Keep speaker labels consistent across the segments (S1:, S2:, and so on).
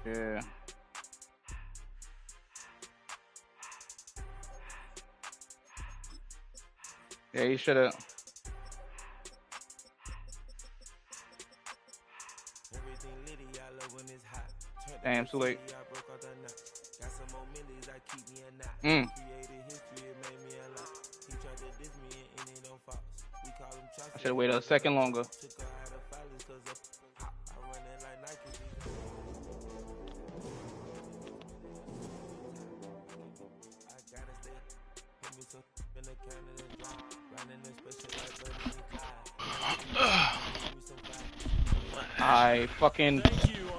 S1: Yeah. Yeah, he should have. Damn, too late. Mm. I should have waited a second longer.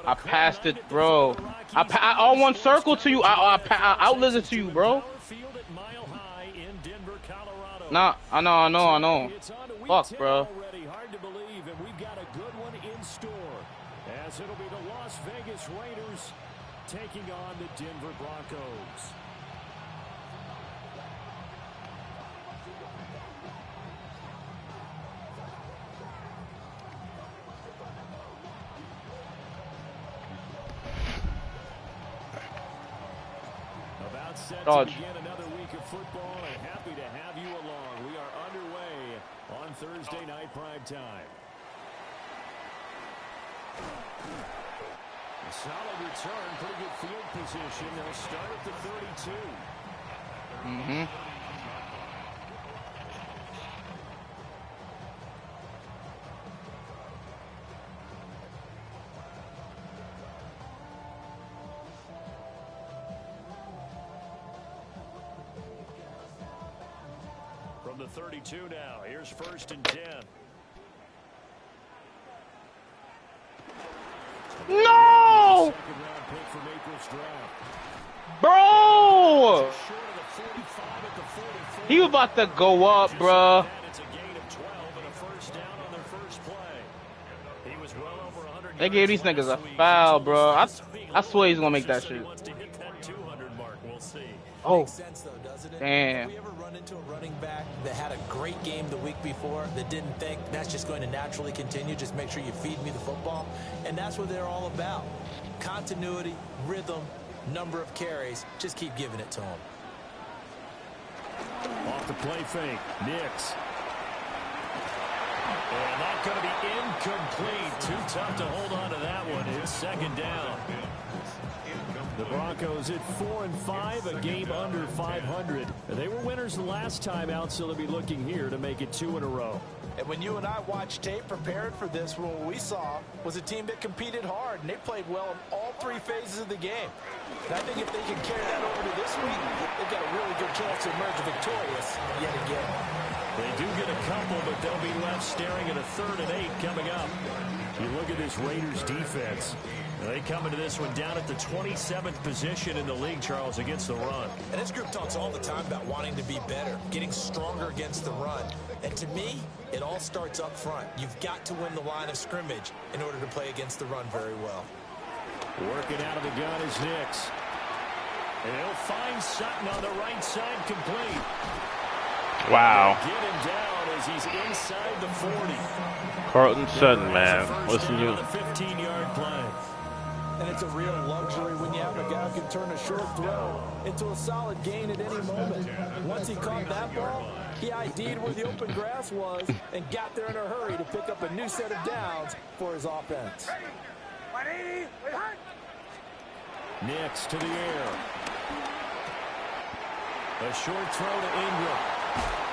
S1: I passed it, bro. I all one circle to you. I outlived it to you, bro. Nah, I know. Fuck, bro.
S2: Hard to believe, and we've got a good one in store, as it'll be the Las Vegas Raiders taking on the Denver Broncos. About set to begin another week of football, and happy to have you along. We are underway on Thursday night prime time. A solid return, pretty good field position. They'll start at the 32.
S1: Mm-hmm.
S2: From the 32 now, here's 1st and 10.
S1: No! Bro! He was about to go up, bro. They gave these niggas a foul, bro. I swear he's gonna make that shit. Oh, damn.
S3: Have we ever run into a running back that had a great game the week before that didn't think that's just going to naturally continue? Just make sure you feed me the football. And that's what they're all about. Continuity, rhythm, number of carries. Just keep giving it to them.
S2: Off the play fake, Nix. And that's going to be incomplete. Too tough to hold on to that one. It's 2nd down. The Broncos at 4-5, a game under 500. They were winners the last time out, so they'll be looking here to make it 2 in a row.
S3: And when you and I watched tape prepared for this, what we saw was a team that competed hard, and they played well in all 3 phases of the game. And I think if they can carry that over to this week, they've got a really good chance to emerge victorious yet again.
S2: They do get a couple, but they'll be left staring at a 3rd and 8 coming up. You look at this Raiders defense. They come into this one down at the 27th position in the league, Charles, against the run.
S3: And this group talks all the time about wanting to be better, getting stronger against the run. And to me, it all starts up front. You've got to win the line of scrimmage in order to play against the run very well.
S2: Working out of the gun is Nix. And he'll find Sutton on the right side, complete.
S4: Wow.
S2: Get him down as he's inside the 40.
S4: Carlton Sutton, man. Listen to you.
S2: 15-yard play.
S3: And it's a real luxury when you have a guy who can turn a short throw into a solid gain at any moment. Once he caught that ball, he ID'd where the open grass was and got there in a hurry to pick up a new set of downs for his offense.
S2: Nix to the air. A short throw to Ingram.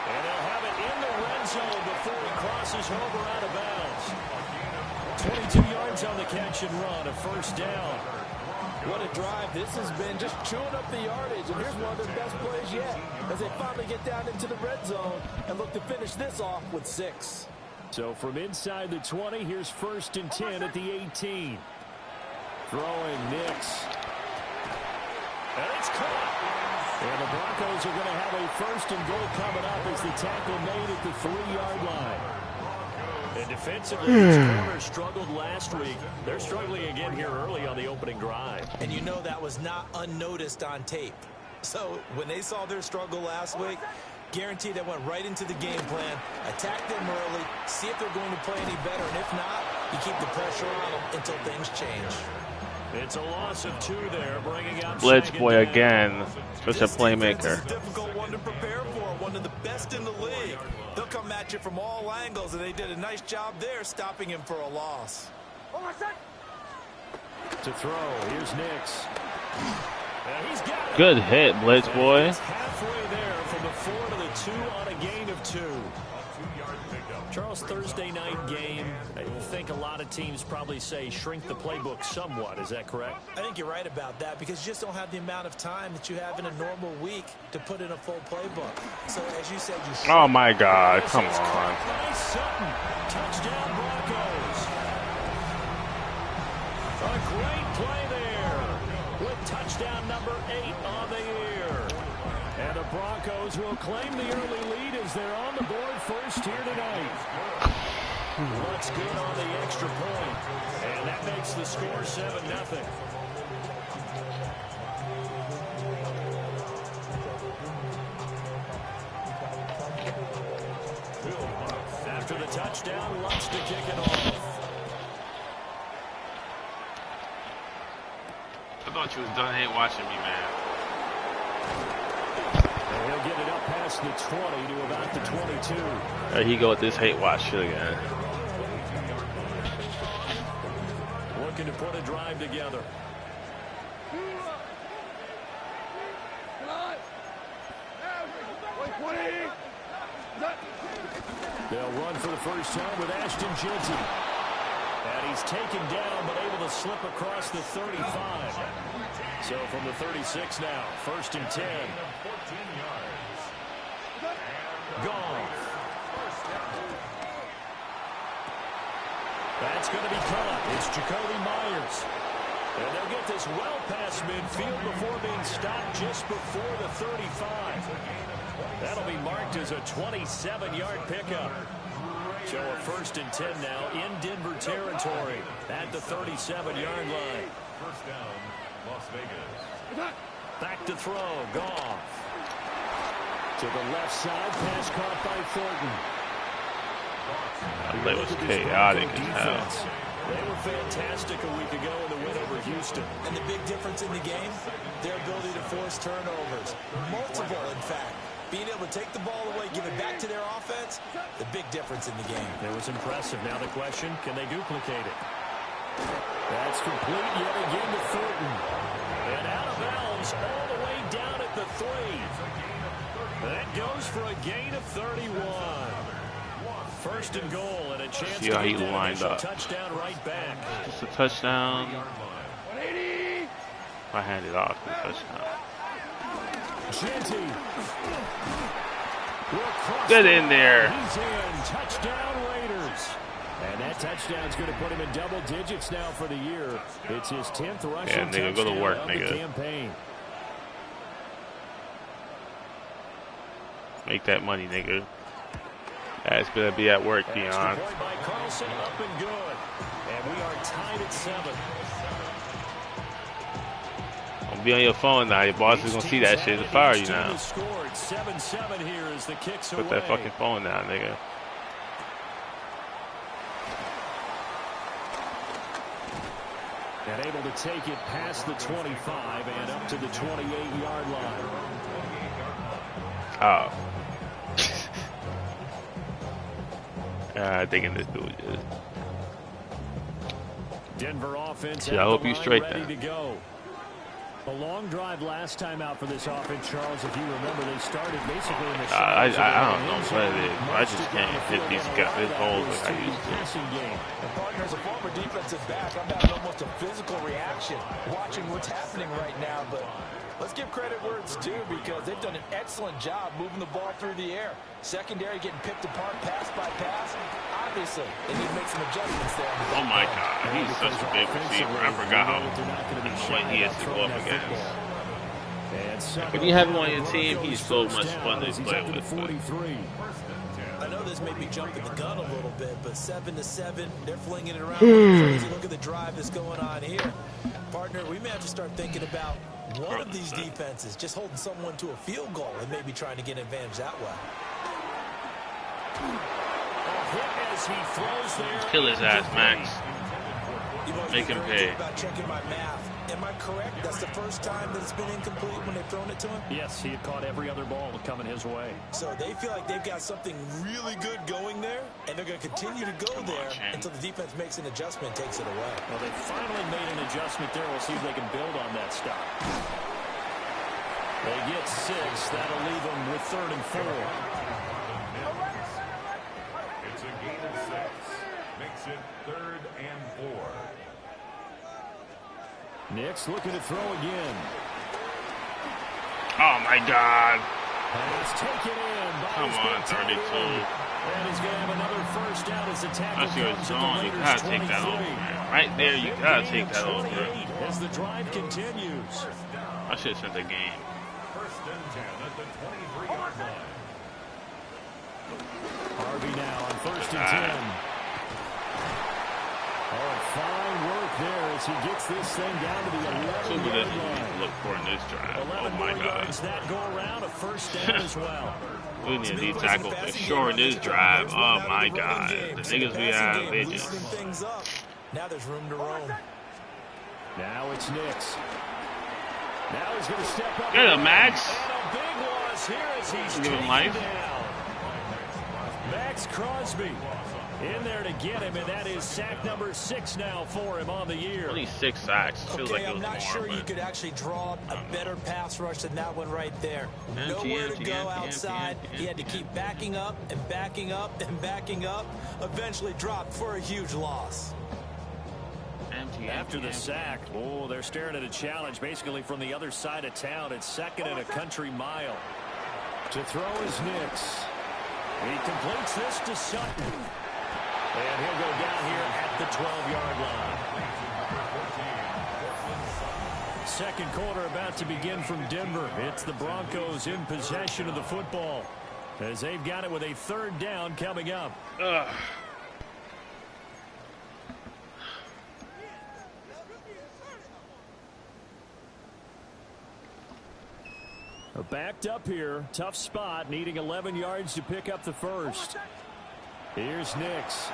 S2: And they'll have it in the red zone before he crosses over out of bounds. 22 yards on the catch and run, a 1st down.
S3: What a drive this has been, just chewing up the yardage. And here's one of their best plays yet as they finally get down into the red zone and look to finish this off with 6.
S2: So from inside the 20, here's 1st and 10 at the 18. Throwing Nix. And it's caught. And the Broncos are going to have a 1st and goal coming up as the tackle made at the 3-yard line. And defensively, these corners struggled last week. They're struggling again here early on the opening drive.
S3: And you know that was not unnoticed on tape. So when they saw their struggle last week, guaranteed that went right into the game plan. Attack them early, see if they're going to play any better. And if not, you keep the pressure on them until things change.
S2: It's a loss of 2 there, bringing up
S4: Blitz
S2: second
S4: boy
S2: down.
S4: again. Such a
S3: This defense is
S4: playmaker.
S3: a difficult one to prepare for, one of the best in the league. They'll come at you from all angles, and they did a nice job there stopping him for a loss.
S2: To throw, here's Nix. And he's got it.
S4: Good hit, Blitz boy.
S2: It's halfway there from the 4 to the 2 on a gain of 2. Charles, Thursday night game, I think a lot of teams probably say shrink the playbook somewhat. Is that correct?
S3: I think you're right about that because you just don't have the amount of time that you have in a normal week to put in a full playbook. So, as you said, you
S4: Oh my God! Come on.
S2: Nice Sutton. Touchdown Broncos. A great play there with touchdown number 8 on the year. And the Broncos will claim the early lead as they're on the board first here tonight. Looks good on the extra point. And that makes the score 7-0. After the touchdown, Lutz to kick it off.
S4: I thought you was done hate watching me, man.
S2: And he'll get it up past the 20 to about the 22.
S4: There he go with this hate watch shit again.
S2: Looking to put a drive together. They'll run for the first time with Ashton Jeanty. And he's taken down, but able to slip across the 35. So from the 36 now, 1st and 10. Goff. That's going to be caught. It's Jacoby Myers. And they'll get this well past midfield before being stopped just before the 35. That'll be marked as a 27-yard pickup. So a 1st and 10 now in Denver territory at the 37-yard line.
S5: First down, Las Vegas.
S2: Back to throw, Goff. To the left side, pass caught by Thornton.
S4: That play was chaotic as hell.
S2: They were fantastic a week ago in the win over Houston.
S3: And the big difference in the game, their ability to force turnovers. Multiple, in fact. Being able to take the ball away, give it back to their offense, the big difference in the game.
S2: It was impressive. Now the question, can they duplicate it? That's complete yet again to Thornton. And out of bounds all the way down at the 3. That goes for a gain of 31. 1st and goal and a chance
S4: See how
S2: to
S4: he
S2: get that
S4: lined
S2: initial
S4: up.
S2: touchdown right back.
S4: Just a touchdown. I hand it off. The touchdown.
S2: Jeanty.
S4: Get in there.
S2: He's in. Touchdown Raiders. And that touchdown's going to put him in double digits now for the year. It's his 10th rushing
S4: Yeah, nigga, go to
S2: touchdown
S4: work,
S2: of the
S4: nigga.
S2: campaign.
S4: Make that money, nigga. That's gonna be at work, Dion.
S2: Extra point by Carlson, up and good. And we are tied at 7.
S4: Don't be on your phone now. Your boss is gonna see that shit and fire you now.
S2: 7-7 here as the kicks
S4: Put that fucking phone down, nigga.
S2: And able to take it past the 25 and up to the 28-yard line.
S4: Oh. Thinking this dude is.
S2: Denver offense.
S4: Shit, I hope you straight
S2: ready
S4: then.
S2: to go. A long drive last time out for this offense, Charles. If you remember, they started basically in the
S4: I
S2: shadows of the
S4: don't know
S2: end
S4: what it
S2: zone.
S4: is. I just can't hit these holes like I used to.
S2: Passing game.
S3: And partner, as a former defensive back, I'm having almost a physical reaction watching what's happening right now. But let's give credit where it's due because they've done an excellent job moving the ball through the air. Secondary getting picked apart pass by pass. Obviously, they need to make some adjustments there.
S4: Oh my God, he's such a big receiver. I forgot how what he has to go up against. When you have him on your team, he's so much fun to play with.
S3: I know this may be jumping the gun a little bit, but 7-7, they're flinging it around crazy. Look at the drive that's going on here. Partner, we may have to start thinking about one of these defenses just holding someone to a field goal and maybe trying to get an advantage that way.
S2: As he throws there.
S4: Kill his ass, Max.
S3: You've always
S4: Make
S3: been
S4: him
S3: very
S4: pay.
S3: good about checking my math. Am I correct? That's the first time that it's been incomplete when they've thrown it to him?
S2: Yes, he had caught every other ball coming his way.
S3: So they feel like they've got something really good going there, and they're going to continue to go there until the defense makes an adjustment and takes it away.
S2: Well, they finally made an adjustment there. We'll see if they can build on that stop. They get 6. That'll leave them with 3rd and 4.
S5: It's a gain of 6. Makes it 3rd and 4.
S2: Nix looking to throw again.
S4: Oh my God.
S2: Pass taken in.
S4: Come on, 32.
S2: And he's going to have another first down as the tackle
S4: I see what's
S2: comes at
S4: going.
S2: the
S4: You
S2: Raiders'
S4: gotta take that
S2: 23.
S4: over, man. Right there, you gotta take that over.
S2: As the drive continues.
S4: I should have sent the game.
S5: 1st and 10 at the 23-yard line.
S2: Harvey now on 1st and 10. Oh, fine work there as he gets this thing down to the 11-yard line.
S4: Look for in this drive.
S2: 11
S4: Oh my
S2: more
S4: God.
S2: yards that go around, a first down as well.
S4: We need these tackles to shorten this drive. Oh my God. The niggas we have, they just.
S3: Now there's room to roam.
S2: Now it's Nix. Now he's going to step up.
S4: Get him, Max.
S2: And a big loss here as he's
S4: Give him
S2: taken
S4: life.
S2: down. Max Crosby in there to get him, and that is sack number 6 now for him on the year.
S4: Only 6 sacks. Feels like it
S3: I'm
S4: was
S3: not
S4: more,
S3: sure you
S4: but
S3: could actually draw a better pass rush than that one right there. Nowhere to go outside. He had to keep backing up and backing up and backing up. Eventually dropped for a huge loss.
S2: After the sack, oh, they're staring at a challenge basically from the other side of town. It's 2nd and a country mile. To throw is Nix. He completes this to Sutton. And he'll go down here at the 12-yard line. Second quarter about to begin from Denver. It's the Broncos in possession of the football as they've got it with a 3rd down coming up. Backed up here. Tough spot. Needing 11 yards to pick up the first. Here's Nix.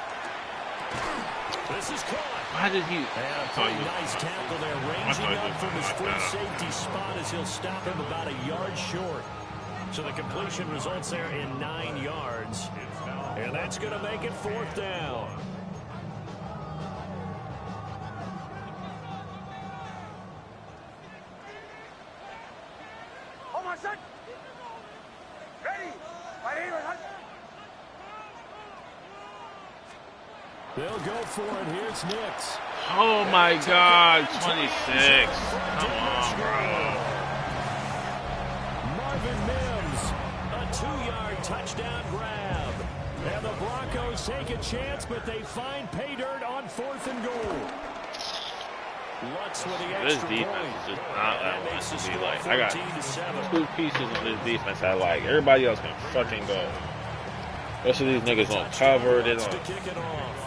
S2: This is caught.
S4: Why did he?
S2: And a pretty nice tackle there. Ranging up from his free safety spot as he'll stop him about a yard short. So the completion results there in 9 yards. And that's going to make it 4th down. They'll go for it. Here's Nix.
S4: Oh my God, 26. Come on, bro.
S2: Marvin Mims, a 2-yard touchdown grab. And the Broncos take a chance, but they find pay dirt on 4th and goal. Lutz with the
S4: This
S2: extra
S4: defense
S2: point.
S4: is just not that
S2: That
S4: one
S2: makes the
S4: to be
S2: score
S4: like. I got
S2: 14-7.
S4: 2 pieces of this defense I like. Everybody else can fucking go. Rest of these niggas don't cover. They
S2: To
S4: don't.
S2: kick it off.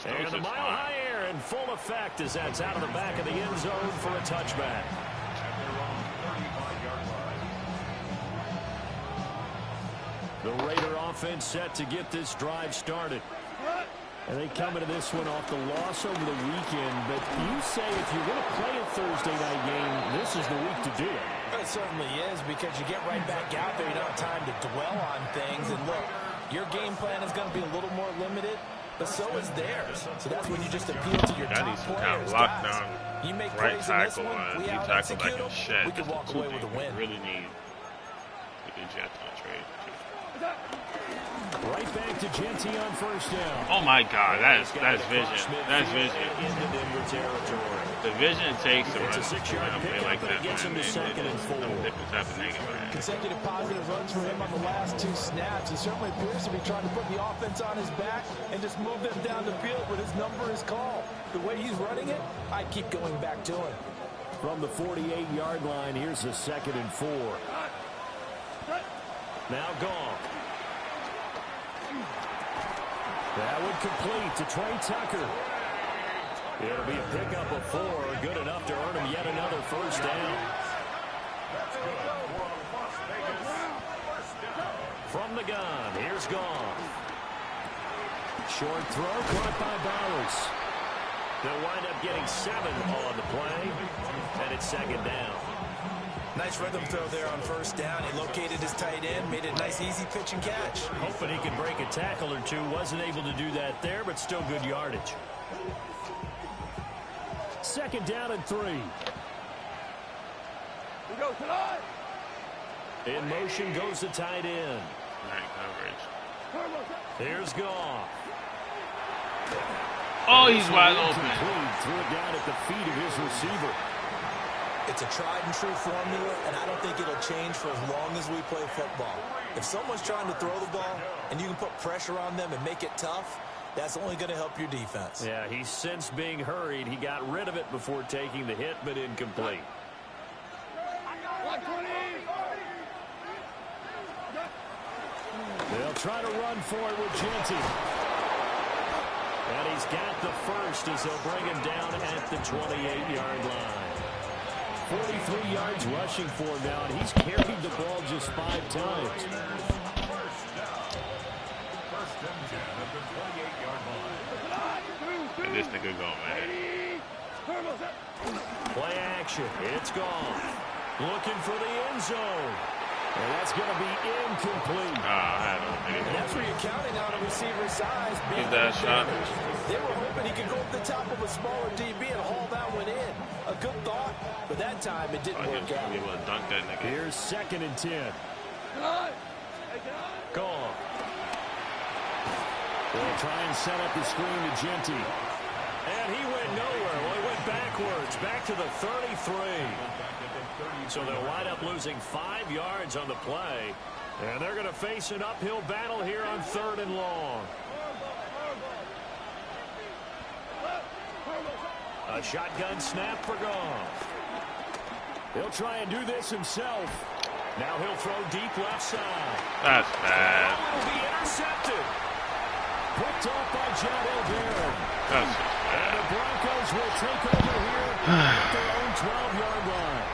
S2: And the mile high air in full effect as that's out of the back of the end zone for a touchback. The Raider offense set to get this drive started. And they come into this one off the loss over the weekend. But you say if you're going to play a Thursday night game, this is the week to do it.
S3: It certainly is, because you get right back out there. You don't have time to dwell on things. And look, your game plan is going to be a little more limited, but so is theirs. So that's when you just appeal to your top
S4: Some
S3: players.
S4: kind of lockdown
S3: You make
S4: right
S3: plays in this
S4: tackle
S3: one, we
S4: and D
S3: out
S4: tackle
S3: execute
S4: like
S3: them,
S4: a shed.
S3: we can walk away with a win.
S4: Really need to do Jets on trade.
S2: Right back to Genty on 1st down.
S4: Oh my God, that's vision. That's vision.
S2: Into Denver territory.
S4: The vision takes to
S2: It's
S4: run
S2: a 6-yard
S4: play
S2: pickup,
S4: like
S2: but
S4: that.
S2: it gets him to 2nd and 4.
S4: No different type of nigga, man.
S3: Consecutive positive runs for him on the last 2 snaps. He certainly appears to be trying to put the offense on his back and just move them down the field, but his number is called. The way he's running it, I keep going back to him.
S2: From the 48-yard line, here's a 2nd and 4. Now gone. That would complete to Trey Tucker. It'll be a pickup of 4, good enough to earn him yet another first down. From the gun, here's Goff. Short throw caught by Bowers. They'll wind up getting 7 on the play, and it's second down.
S3: Nice rhythm throw there on first down. He located his tight end, made it a nice, easy pitch and catch.
S2: Hoping he could break a tackle or two. Wasn't able to do that there, but still good yardage. Second down and 3. In motion goes the tight end. Here's Goff.
S4: Oh, he's wide open.
S2: Threw it down at the feet of his receiver.
S3: It's a tried and true formula, and I don't think it'll change for as long as we play football. If someone's trying to throw the ball and you can put pressure on them and make it tough, that's only going to help your defense.
S2: Yeah, he's since being hurried. He got rid of it before taking the hit, but incomplete. They'll try to run for it with Genty. And he's got the first as they'll bring him down at the 28-yard line. 43 yards rushing for him now, and he's carried the ball just 5 times.
S4: And this nigga go, man.
S2: Play action. It's gone. Looking for the end zone. And that's going to be incomplete.
S3: And that's where you're counting on a receiver's size.
S4: Give that shot.
S3: They were hoping he could go up the top of a smaller DB and haul that one in. A good thought, but that time it didn't work out.
S4: Be able to dunk that nigga.
S2: Here's second and 10. Gone. They'll try and set up the screen to Genty. And he went nowhere. Well, he went backwards, back to the 33. So they'll wind up losing 5 yards on the play. And they're going to face an uphill battle here on 3rd and long. A shotgun snap for Goff. He'll try and do this himself. Now he'll throw deep left side.
S4: That's bad.
S2: Will be intercepted. Picked off by Jadel Barron.
S4: That's
S2: And the Broncos will take over here at their own 12-yard line.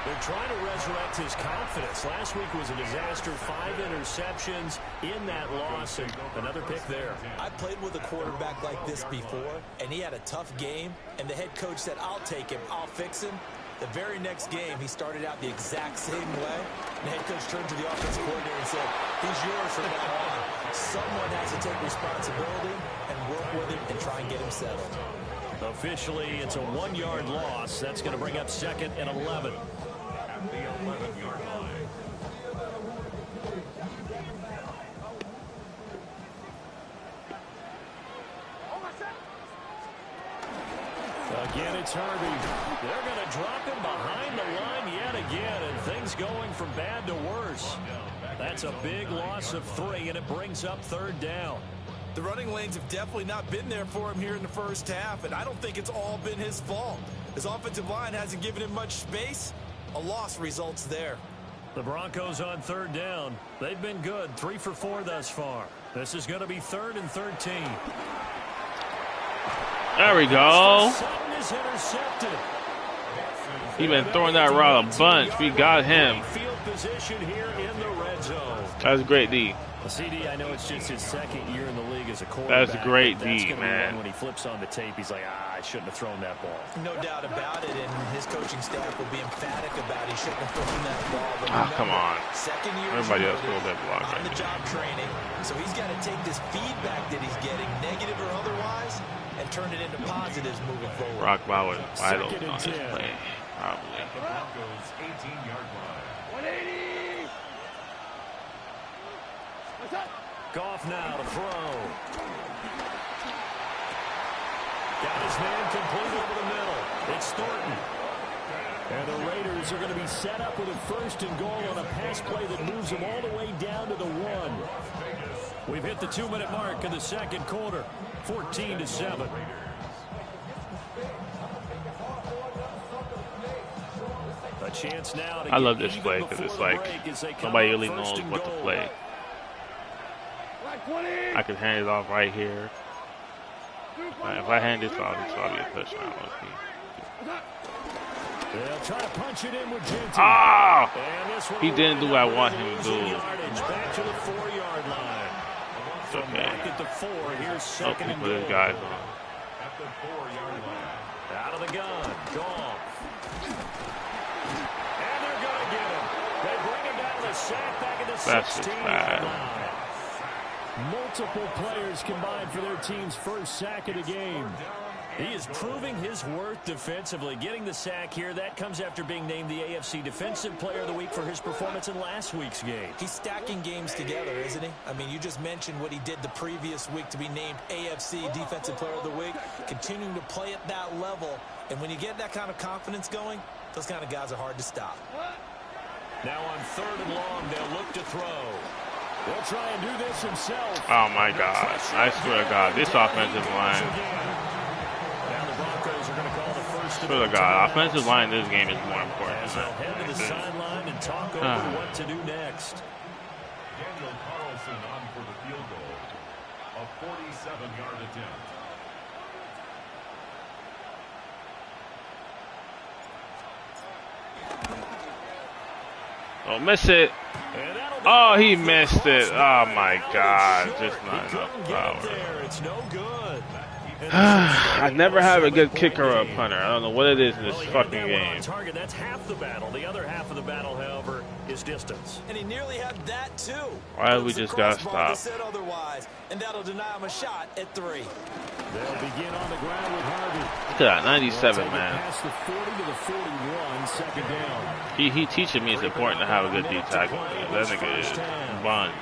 S2: They're trying to resurrect his confidence. Last week was a disaster. 5 interceptions in that loss, and another pick there.
S3: I played with a quarterback like this before, and he had a tough game, and the head coach said, I'll take him, I'll fix him. The very next game, he started out the exact same way. The head coach turned to the offensive coordinator and said, he's yours from now on. Someone has to take responsibility and work with him and try and get him settled.
S2: Officially, it's a 1-yard loss. That's going to bring up 2nd and 11.
S5: At the 11-yard line.
S2: Again, it's Herbie. They're going to drop him behind the line yet again, and things going from bad to worse. That's a big loss of 3, and it brings up 3rd down.
S3: The running lanes have definitely not been there for him here in the first half, and I don't think it's all been his fault. His offensive line hasn't given him much space. A loss results there.
S2: The Broncos on 3rd down. They've been good, 3 for 4 thus far. This is going to be 3rd and 13.
S4: There we go.
S2: Sutton is intercepted.
S4: He been throwing that route a bunch. We got him.
S2: Field position here in the red zone.
S4: That's great D.
S2: CD, I know it's just his 2nd year in the league as a quarterback.
S4: That's great
S2: That's
S4: D, man.
S2: When he flips on the tape, he's like, I shouldn't have thrown that ball.
S3: No doubt about it, and his coaching staff will be emphatic about he shouldn't have thrown that ball. But
S4: Ah, come on.
S3: 2nd year
S4: Everybody else throws that block
S3: on
S4: right
S3: the job training, so he's got to take this feedback that he's getting, negative or otherwise, and turn it into positives moving forward.
S4: Rock Bauer wide open
S2: 2nd
S4: on
S2: and
S4: this
S2: 10.
S4: play. Probably.
S5: At the Broncos' 18-yard line.
S2: Goff now to throw. Got his man complete over the middle. It's Thornton. And the Raiders are going to be set up with a 1st and goal on a pass play that moves them all the way down to the 1. We've hit the 2-minute mark in the 2nd quarter. 14-7. A chance now to
S4: I love
S2: get
S4: this
S2: even
S4: play because it's
S2: before the
S4: like
S2: break as they come
S4: nobody
S2: up
S4: really
S2: 1st
S4: knows
S2: and
S4: what to
S2: goal.
S4: play. I can hand it off right here. If I hand this off, it's probably a touchdown.
S2: They'll try to punch it in with Genty.
S4: Ah!
S2: And this one
S4: He didn't do what I want him to
S2: losing
S4: do.
S2: yardage back to the 4-yard line.
S4: It's
S2: from
S4: okay.
S2: back at the 4. Here's
S4: Oh,
S2: second and
S4: put his
S2: goal.
S4: guys on.
S5: At the 4-yard line.
S2: Out of the gun. Goff. And they're going to get him. They bring him down to sack back at the 16-yard line. Multiple players combined for their team's first sack of the game. He is proving his worth defensively. Getting the sack here, that comes after being named the AFC Defensive Player of the Week for his performance in last week's game.
S3: He's stacking games together, isn't he? I mean, you just mentioned what he did the previous week to be named AFC Defensive Player of the Week. Continuing to play at that level. And when you get that kind of confidence going, those kind of guys are hard to stop.
S2: Now on 3rd and long, they'll look to throw. They'll try and do this himself.
S4: Oh my God! I swear to God, this offensive line.
S2: Now the Broncos are going to call the first.
S4: I swear to God, offensive line in this game is more important.
S2: As they'll head to the sideline and talk over what to do next.
S5: Daniel Carlson on for the field goal. A 47-yard attempt.
S4: Don't miss it. Oh, he missed it. Oh my God, just not enough power.
S2: It's no good.
S4: I never have a good kicker or a punter. I don't know what it is in this fucking game.
S2: Target, that's half the battle. The other half of the battle, however, is distance.
S3: And he nearly had that too.
S4: Why we just got stopped?
S3: Said otherwise, and that'll deny him a shot at 3.
S2: They'll begin on the ground with Harvey.
S4: Look at that, 97, man.
S2: Past the 40 to the 41, second down.
S4: He teaching me it's important to have a good D tackle. That nigga is buns.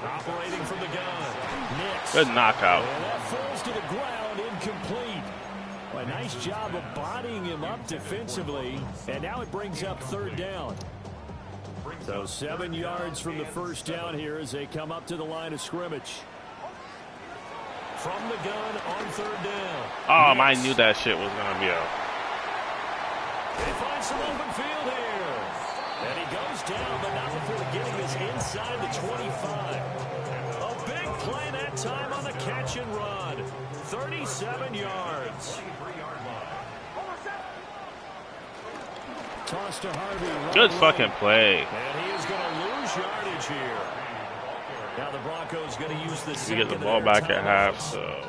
S2: Operating from the gun. Nix.
S4: Good knockout.
S2: And that falls to the ground, incomplete. A nice job of bodying him up defensively. And now it brings up 3rd down. So 7 yards from the first down here as they come up to the line of scrimmage. From the gun on 3rd down.
S4: Oh, I knew that shit was going to be a...
S2: They find some open field here. And he goes down, but not before getting us inside the 25. A big play that time on the catch and run. 37 yards. Toss to Harvey.
S4: Good fucking play.
S2: And he is going to lose yardage here. Now the Broncos going to use the
S4: We get the ball back at half, so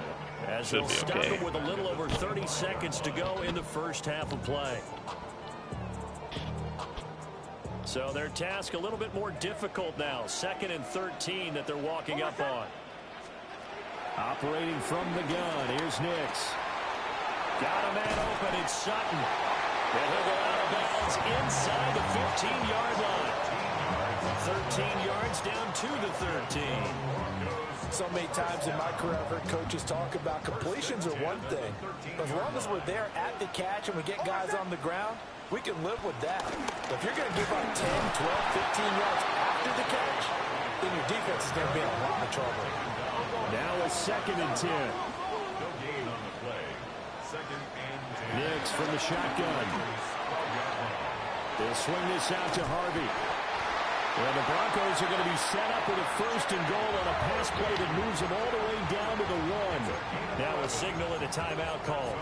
S2: as
S4: should
S2: they'll
S4: be
S2: stop
S4: okay.
S2: it with a little over 30 seconds to go in the first half of play. So their task a little bit more difficult now. 2nd and 13 that they're walking up on. Operating from the gun. Here's Nix. Got a man open. It's Sutton. And he'll go out of bounds inside the 15-yard line. 13 yards down to the 13.
S3: So many times in my career I've heard coaches talk about completions are one thing. As long as we're there at the catch and we get guys on the ground, we can live with that. But if you're going to give up 10, 12, 15 yards after the catch, then your defense is going to be in a lot of trouble.
S2: Now a 2nd and 10.
S5: No gain on the play. 2nd and 10.
S2: Nix from the shotgun. They'll swing this out to Harvey. And the Broncos are going to be set up with a 1st and goal on a pass play that moves them all the way down to the 1. Now a signal and a timeout call.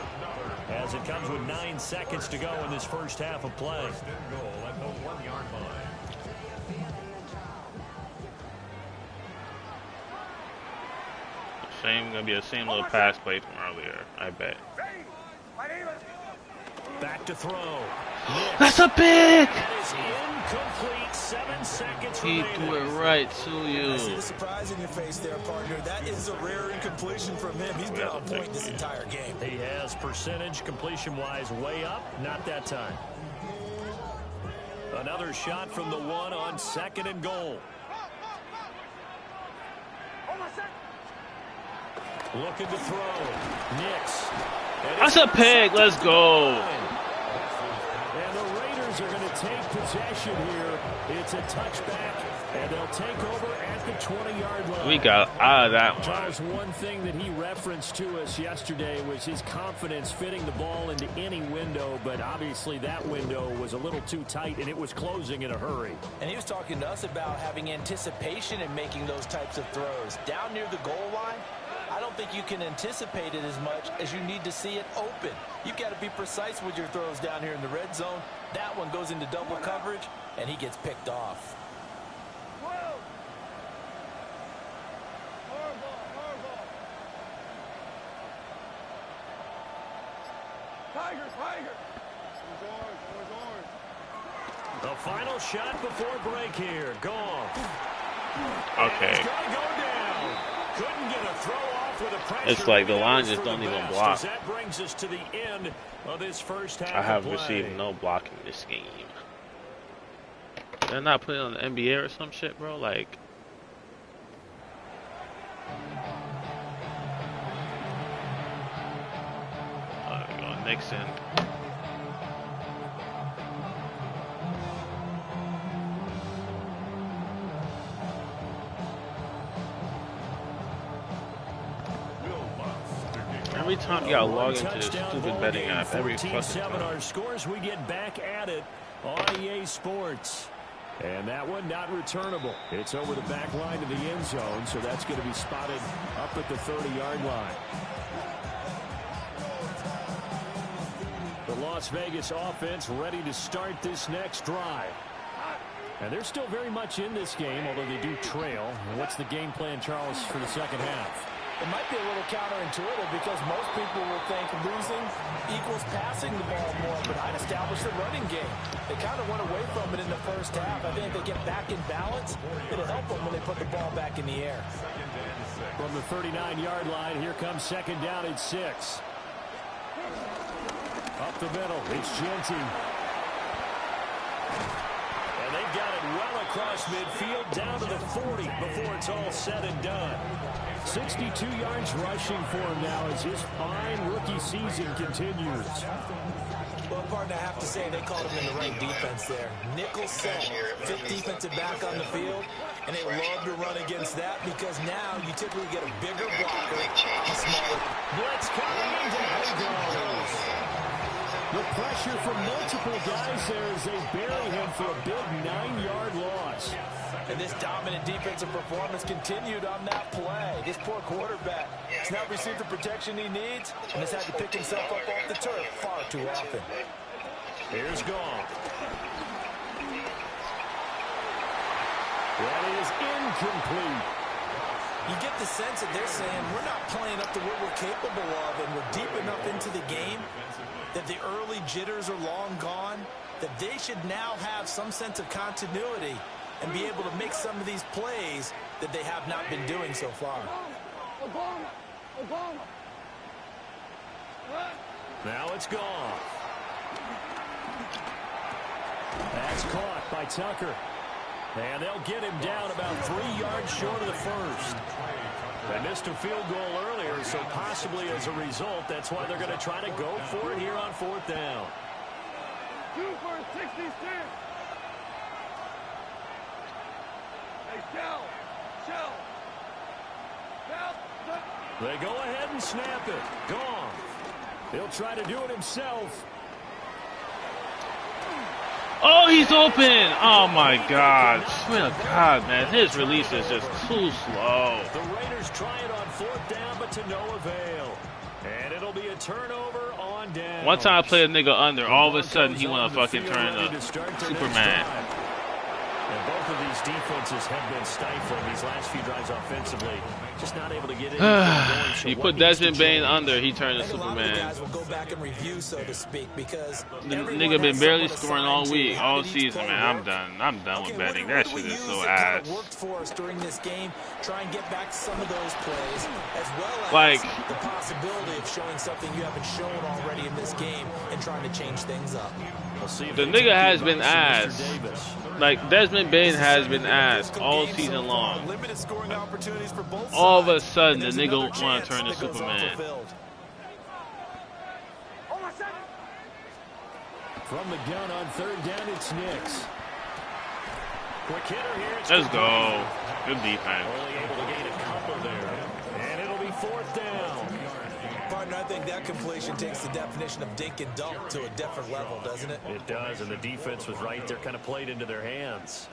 S2: As it comes with 9 seconds to go in this first half of play.
S5: 1st and goal at the 1-yard line.
S4: Gonna be the same little pass play from earlier, I bet.
S2: Back to throw.
S4: That's a pick!
S2: That is incomplete. 7 seconds
S4: He
S2: remaining.
S4: threw it right to
S3: I see
S4: you.
S3: the surprise in your face there, partner. That is a rare incompletion from him. He's been on point this entire game.
S2: He has percentage completion-wise way up. Not that time. Another shot from the 1 on 2nd and goal. Looking to throw. Nix.
S4: That's a pick. Let's go.
S2: And the Raiders are going to take possession here. It's a touchback, and they'll take over at the 20-yard line.
S4: We got out of that one.
S2: Charles, one thing that he referenced to us yesterday was his confidence fitting the ball into any window, but obviously that window was a little too tight, and it was closing in a hurry.
S3: And he was talking to us about having anticipation in making those types of throws. Down near the goal line, I don't think you can anticipate it as much as you need to see it open. You've got to be precise with your throws down here in the red zone. That one goes into double coverage, and he gets picked off.
S2: The final shot before break here. Gone.
S4: Okay.
S2: Couldn't get a throw off with a pressure.
S4: It's like the line
S2: for
S4: just don't even
S2: best,
S4: block.
S2: as that brings us to the end of this first half.
S4: I have
S2: of play.
S4: received no blocking this game. They're not putting on the NBA or some shit, bro. Like, there we go, Nixon. Every time you gotta log into this stupid betting app, every fucking time.
S2: Our scores, we get back at it on EA Sports. And that one not returnable. It's over the back line to the end zone, so that's going to be spotted up at the 30-yard line. The Las Vegas offense ready to start this next drive. And they're still very much in this game, although they do trail. And what's the game plan, Charles, for the second half?
S3: It might be a little counterintuitive because most people will think losing equals passing the ball more, but I'd establish the running game. They kind of went away from it in the first half. I think if they get back in balance, it'll help them when they put the ball back in the air.
S2: From the 39-yard line, here comes second down at 6. Up the middle, it's Genty. And they've got it well across midfield, down to the 40 before it's all said and done. 62 yards rushing for him now as his fine rookie season continues.
S3: Well, partner, I have to say they called him in the right defense there. Nickel set, fifth defensive back on the field, and they love to run against that because now you typically get a bigger blocker, a smaller.
S2: Blitz coming in, down he goes. The pressure from multiple guys there as they bury him for a big 9-yard loss.
S3: And this dominant defensive performance continued on that play. This poor quarterback has not received the protection he needs and has had to pick himself up off the turf far too often.
S2: Here's Goff. That is incomplete.
S3: You get the sense that they're saying we're not playing up to what we're capable of, and we're deep enough into the game that the early jitters are long gone, that they should now have some sense of continuity and be able to make some of these plays that they have not been doing so far.
S2: Now it's gone. That's caught by Tucker. And they'll get him down about 3 yards short of the first. They missed a field goal earlier, so possibly as a result, that's why they're going to try to go for it here on 4th down.
S6: 2 for 66.
S2: They go ahead and snap it. Gone. He'll try to do it himself.
S4: Oh, he's open! Oh my God! Swear to God, man, his release is just too slow.
S2: The Raiders try it on 4th down, but to no avail. And it'll be a turnover on down.
S4: One time I played a nigga under, all of a sudden he wanna fucking turn into Superman.
S2: And both of these defenses have been stifling these last few drives offensively. Just not able to get it.
S4: You put Desmond Bain under, he turned to
S3: A lot of
S4: Superman.
S3: the guys will go back and review, so to speak, because
S4: The
S3: everyone
S4: nigga been
S3: has
S4: barely
S3: someone
S4: scoring all
S3: assigned to
S4: week,
S3: how
S4: all
S3: did each
S4: season,
S3: play
S4: man. I'm
S3: work.
S4: done. I'm done with betting. That
S3: What
S4: shit
S3: do
S4: is
S3: we
S4: so
S3: use that kind
S4: ass.
S3: of worked for us during this game? Try and get back to some of those plays, as well as
S4: Like-
S3: the possibility of showing something you haven't shown already in this game and trying to change things up.
S2: We'll see if
S4: The
S2: they
S4: nigga
S2: take
S4: has
S2: the
S4: been
S2: advice of Mr.
S4: ass.
S2: Davis.
S4: Like, Desmond Bain has been ass all season long.
S3: Limited scoring opportunities for both
S4: All of a
S3: sides,
S4: sudden,
S3: and
S4: the
S3: there's
S4: nigga
S3: another
S4: wanna
S3: chance
S4: turn to
S3: that goes
S4: Superman.
S3: unfulfilled.
S2: From the gun on 3rd down, it's Nix. Quick hitter here. It's
S4: Let's go.
S2: complete.
S4: Good defense.
S2: Only able to gain a couple there. And it'll be 4th down.
S3: Partner, I think that completion takes the definition of dink and dunk to a different level, doesn't it?
S2: It does, and the defense was right there, kind of played into their hands.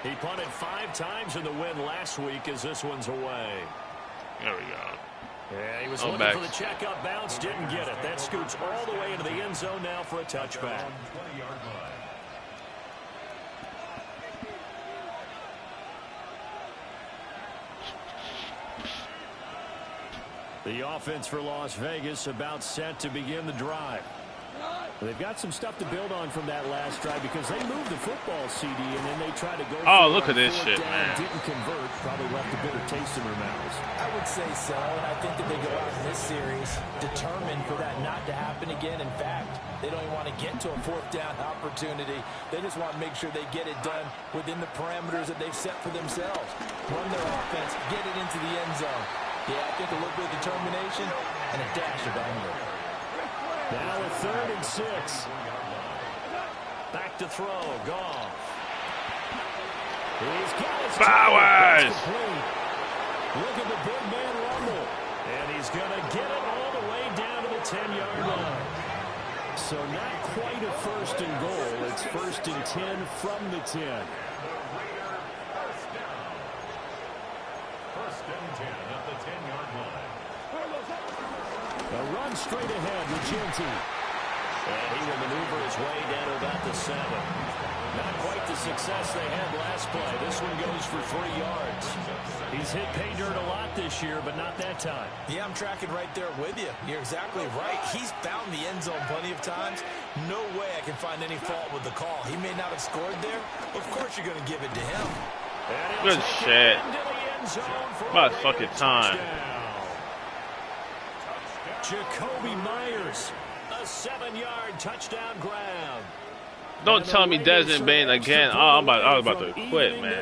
S2: He punted 5 times in the win last week as this one's away.
S4: There we go.
S2: Yeah, he was
S4: Oh,
S2: looking
S4: back.
S2: for the checkup bounce, didn't get it. That scoots all the way into the end zone now for a touchback. The offense for Las Vegas about set to begin the drive. They've got some stuff to build on from that last drive because they moved the football, CD, and then they tried to go.
S4: Oh, look at this shit, man.
S2: Didn't convert. Probably left a bitter taste in their mouths.
S3: I would say so, and I think that they go out in this series determined for that not to happen again. In fact, they don't even want to get to a fourth down opportunity. They just want to make sure they get it done within the parameters that they've set for themselves. Run their offense, get it into the end zone. Yeah, I think a little bit of determination and a dash of anger.
S2: Now a 3rd and 6. Back to throw. Goff. He's got his
S4: Bowers.
S2: Look at the big man rumble. And he's going to get it all the way down to the 10-yard line. So not quite a 1st and goal. It's 1st and 10 from the 10.
S5: First and 10 at the 10-yard line.
S2: A run straight ahead with Genty. And he will maneuver his way down to about the 7. Not quite the success they had last play. This one goes for 3 yards. He's hit pay dirt a lot this year, but not that time.
S3: Yeah, I'm tracking right there with you. You're exactly right. He's found the end zone plenty of times. No way I can find any fault with the call. He may not have scored there. Of course you're going to give it to him.
S4: Good shit. About fucking time.
S2: Jacoby Myers, a 7-yard touchdown grab.
S4: Don't tell me Desmond Bain again. Oh, I was about to quit, man.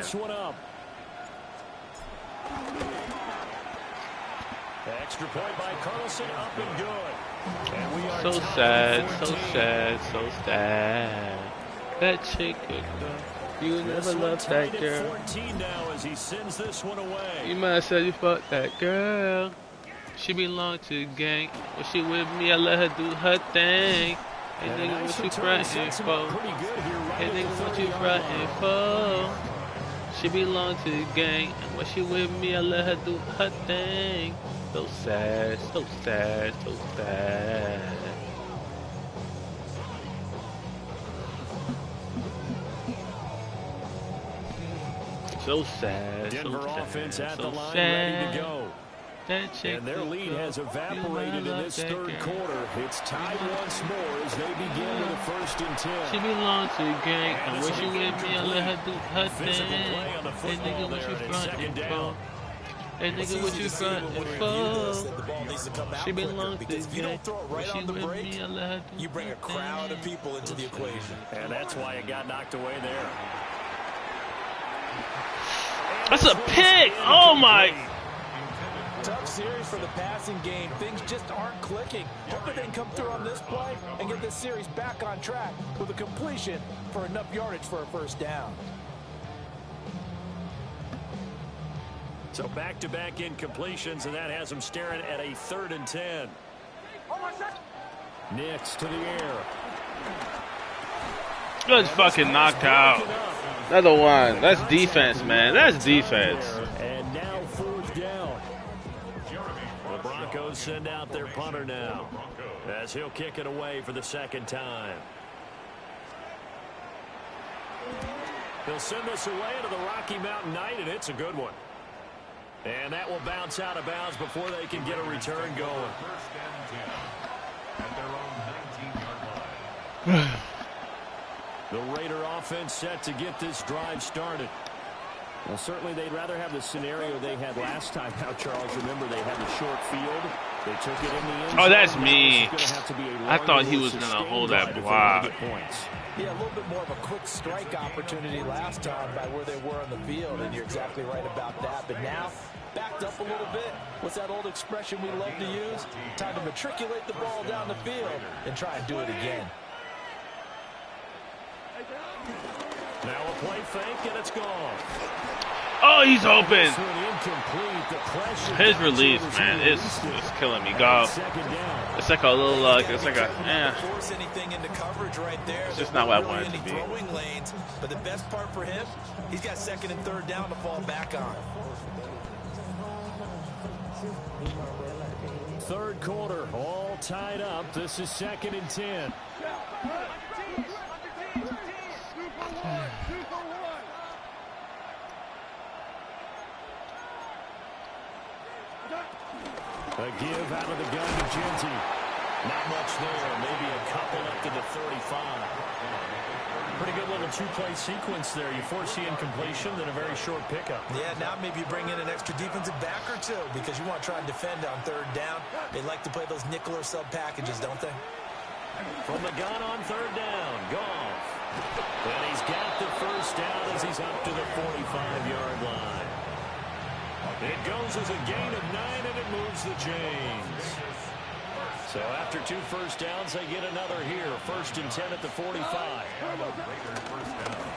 S2: Extra point by Carlson, up and good. And we are
S4: So sad, so sad, so sad. That chick, you never loved that girl.
S2: 14 now as he sends this one away.
S4: You might have said you fucked that girl. She belonged to the gang. When she with me, I let her do her thing. Hey nigga, what you frontin' for? Hey nigga, what you frontin' for? She belong to the gang. And when she with me, I let her do her thing. So sad, so sad, so sad. So sad,
S2: Denver
S4: so
S2: offense
S4: sad,
S2: at
S4: so
S2: the line,
S4: sad.
S2: ready to go. And their lead has evaporated in this 3rd quarter. It's tied once more as they begin with a 1st and 10.
S4: She belongs to the gang. And when she with me, I let her do her thing. Hey nigga, what you frontin' for? Hey nigga, what you frontin' for? She belongs to the gang. When she with me, I let her do
S3: You bring a crowd of people into the equation.
S2: And that's why it got knocked away there.
S4: That's a pick! Oh my!
S3: Tough series for the passing game. Things just aren't clicking. Hoping they can come through on this play and get this series back on track with a completion for enough yardage for a 1st down.
S2: So back-to-back incompletions, and that has them staring at a 3rd and 10. Nix to the air.
S4: Good fucking knocked out. Another one. That's defense, man. That's defense.
S2: And now 4th down. The Broncos send out their punter now as he'll kick it away for the 2nd time. He'll send this away to the Rocky Mountain Knight, and it's a good one. And that will bounce out of bounds before they can get a return going.
S5: First and 10 at their own 19-yard line.
S2: The Raider offense set to get this drive started. Well, certainly they'd rather have the scenario they had last time. Now, Charles, remember they had the short field. They took it in the end zone.
S4: Oh, that's me. I thought he was
S2: going
S4: to hold that block.
S3: Yeah, a little bit more of a quick strike opportunity last time by where they were on the field, and you're exactly right about that. But now, backed up a little bit. What's that old expression we love to use? Time to matriculate the ball down the field and try and do it again.
S2: Now a play fake, and it's gone.
S4: Oh, he's open. His release, man, it's killing me. Golf. It's like a little, it's like a, It's just not what I want it to be.
S3: Lanes, but the best part for him, he's got 2nd and 3rd down to fall back on.
S2: 3rd quarter, all tied up. This is 2nd and 10. A give out of the gun to Genty. Not much there. Maybe a couple up to the 35. Pretty good little two-play sequence there. You force the incompletion, then a very short pickup.
S3: Yeah, now maybe you bring in an extra defensive back or two because you want to try and defend on third down. They like to play those nickel or sub packages, don't they?
S2: From the gun on third down, Goff. And he's got the first down as he's up to the 45-yard line. It goes as a gain of 9, and it moves the chains. So after 2 first downs, they get another here. 1st and 10 at the 45.